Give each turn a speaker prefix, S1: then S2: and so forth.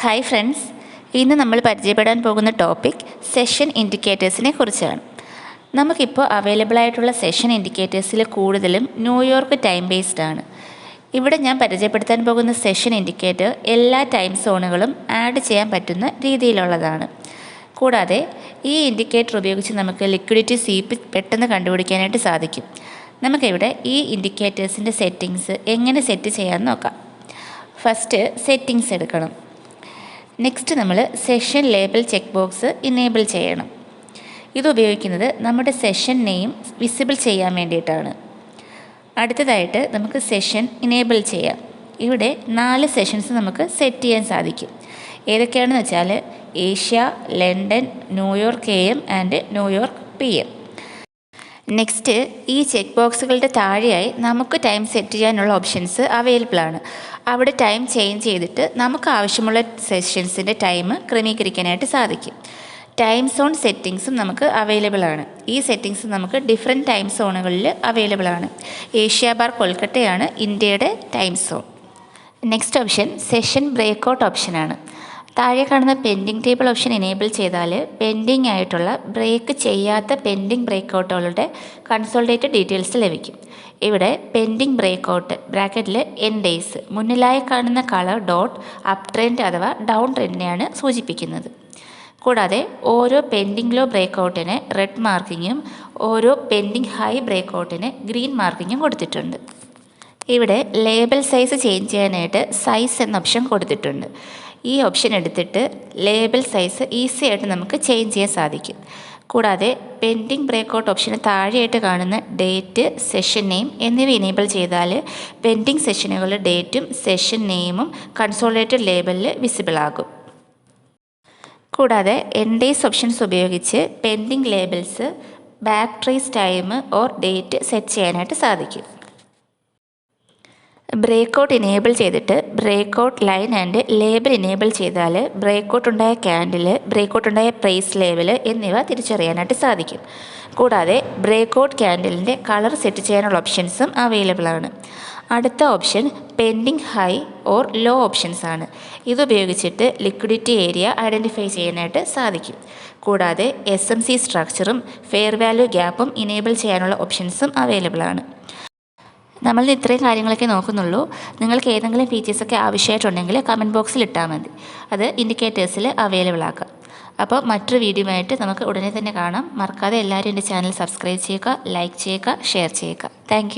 S1: Hi friends, ഇന്ന് നമ്മൾ പരിചയപ്പെടാൻ പോകുന്ന ടോപ്പിക് സെഷൻ ഇൻഡിക്കേറ്റേഴ്സിനെ കുറിച്ചാണ്. നമുക്കിപ്പോൾ അവൈലബിൾ ആയിട്ടുള്ള സെഷൻ ഇൻഡിക്കേറ്റേഴ്സിൽ കൂടുതലും ന്യൂയോർക്ക് ടൈം ബേസ്ഡ് ആണ്. ഇവിടെ ഞാൻ പരിചയപ്പെടുത്താൻ പോകുന്ന സെഷൻ ഇൻഡിക്കേറ്റർ എല്ലാ ടൈം സോണുകളും ആഡ് ചെയ്യാൻ പറ്റുന്ന രീതിയിലുള്ളതാണ്. കൂടാതെ ഈ ഇൻഡിക്കേറ്റർ ഉപയോഗിച്ച് നമുക്ക് ലിക്വിഡിറ്റി സ്വീപ്പ് പെട്ടെന്ന് കണ്ടുപിടിക്കാനായിട്ട് സാധിക്കും. നമുക്കിവിടെ ഈ ഇൻഡിക്കേറ്റേഴ്സിൻ്റെ സെറ്റിങ്സ് എങ്ങനെ സെറ്റ് ചെയ്യാമെന്ന് നോക്കാം. ഫസ്റ്റ് സെറ്റിങ്സ് എടുക്കണം. നെക്സ്റ്റ് നമ്മൾ session label check box enable ചെയ്യണം. ഇത് ഉപയോഗിക്കുന്നത് നമ്മുടെ സെഷൻ നെയിം വിസിബിൾ ചെയ്യാൻ വേണ്ടിയിട്ടാണ്. അടുത്തതായിട്ട് നമുക്ക് സെഷൻ ഇനേബിൾ ചെയ്യാം. ഇവിടെ 4 സെഷൻസ് നമുക്ക് സെറ്റ് ചെയ്യാൻ സാധിക്കും. ഏതൊക്കെയാണെന്ന് വെച്ചാൽ Asia, London, New York AM and New York PM. Next ഈ ചെക്ക് ബോക്സുകളുടെ താഴെയായി നമുക്ക് ടൈം സെറ്റ് ചെയ്യാനുള്ള ഓപ്ഷൻസ് അവൈലബിൾ ആണ്. അവിടെ ടൈം ചേഞ്ച് ചെയ്തിട്ട് നമുക്ക് ആവശ്യമുള്ള സെഷൻസിൻ്റെ ടൈം ക്രമീകരിക്കാനായിട്ട് സാധിക്കും. ടൈം സോൺ സെറ്റിങ്സും നമുക്ക് അവൈലബിൾ ആണ്. ഈ സെറ്റിങ്സ് നമുക്ക് ഡിഫറെൻറ്റ് ടൈം സോണുകളിൽ അവൈലബിൾ ആണ്. ഏഷ്യ ബാർ കൊൽക്കട്ടയാണ് ഇന്ത്യയുടെ time zone. Next option session breakout ഓപ്ഷനാണ്. താഴെ കാണുന്ന പെൻഡിങ് ടേബിൾ ഓപ്ഷൻ എനേബിൾ ചെയ്താൽ പെൻഡിങ് ആയിട്ടുള്ള ബ്രേക്ക് ചെയ്യാത്ത പെൻഡിങ് ബ്രേക്കൗട്ടുകളുടെ കൺസോൾട്ടേറ്റഡ് ഡീറ്റെയിൽസ് ലഭിക്കും. ഇവിടെ പെൻഡിങ് ബ്രേക്കൗട്ട് ബ്രാക്കറ്റിൽ N ഡേയ്സ് മുന്നിലായി കാണുന്ന കളർ ഡോട്ട് അപ്പ് ട്രെൻഡ് അഥവാ ഡൗൺ ട്രെൻഡിനെയാണ് സൂചിപ്പിക്കുന്നത്. കൂടാതെ ഓരോ പെൻഡിങ് ലോ ബ്രേക്കൗട്ടിന് റെഡ് മാർക്കിങ്ങും ഓരോ പെൻഡിങ് ഹൈ ബ്രേക്കൗട്ടിന് ഗ്രീൻ മാർക്കിങ്ങും കൊടുത്തിട്ടുണ്ട്. ഇവിടെ ലേബൽ സൈസ് ചേഞ്ച് ചെയ്യാനായിട്ട് സൈസ് എന്ന ഓപ്ഷൻ കൊടുത്തിട്ടുണ്ട്. ഈ ഓപ്ഷൻ എടുത്തിട്ട് ലേബൽ സൈസ് ഈസി ആയിട്ട് നമുക്ക് ചേഞ്ച് ചെയ്യാൻ സാധിക്കും. കൂടാതെ പെൻഡിങ് ബ്രേക്കൗട്ട് ഓപ്ഷന് താഴെയായിട്ട് കാണുന്ന ഡേറ്റ്, സെഷൻ നെയിം എന്നിവ ഇനേബിൾ ചെയ്താൽ പെൻഡിങ് സെഷനുകളുടെ ഡേറ്റും സെഷൻ നെയിമും കൺസോളേറ്റഡ് ലേബലിൽ വിസിബിൾ ആകും. കൂടാതെ N ഡേയ്സ് ഓപ്ഷൻസ് ഉപയോഗിച്ച് pending labels back trace time or date set ചെയ്യാനായിട്ട് സാധിക്കും. ബ്രേക്കൗട്ട് ഇനേബിൾ ചെയ്തിട്ട് breakout line and label enable ചെയ്താൽ ബ്രേക്കൗട്ട് ഉണ്ടായ ക്യാൻഡിൽ, ബ്രേക്കൗട്ട് ഉണ്ടായ പ്രൈസ് ലേബൽ എന്നിവ തിരിച്ചറിയാനായിട്ട് സാധിക്കും. കൂടാതെ ബ്രേക്കൗട്ട് ക്യാൻഡിലിൻ്റെ കളർ സെറ്റ് ചെയ്യാനുള്ള ഓപ്ഷൻസും അവൈലബിൾ ആണ്. അടുത്ത option pending high or low options ആണ്. ഇതുപയോഗിച്ചിട്ട് ലിക്വിഡിറ്റി ഏരിയ ഐഡൻറ്റിഫൈ ചെയ്യാനായിട്ട് സാധിക്കും. കൂടാതെ SMC സ്ട്രക്ചറും ഫെയർ വാല്യൂ ഗ്യാപ്പും ഇനേബിൾ ചെയ്യാനുള്ള ഓപ്ഷൻസും അവൈലബിൾ ആണ്. നമ്മൾ ഇത്രയും കാര്യങ്ങളൊക്കെ നോക്കുന്നുള്ളൂ. നിങ്ങൾക്ക് ഏതെങ്കിലും ഫീച്ചേഴ്സൊക്കെ ആവശ്യമായിട്ടുണ്ടെങ്കിൽ കമൻറ്റ് ബോക്സിൽ ഇട്ടാൽ മതി. അത് ഇൻഡിക്കേറ്റേഴ്സിൽ അവൈലബിൾ ആക്കാം. അപ്പോൾ മറ്റൊരു വീഡിയോ ആയിട്ട് നമുക്ക് ഉടനെ തന്നെ കാണാം. മറക്കാതെ എല്ലാവരും എൻ്റെ ചാനൽ സബ്സ്ക്രൈബ് ചെയ്യുക, ലൈക്ക് ചെയ്യുക, ഷെയർ ചെയ്യുക. താങ്ക്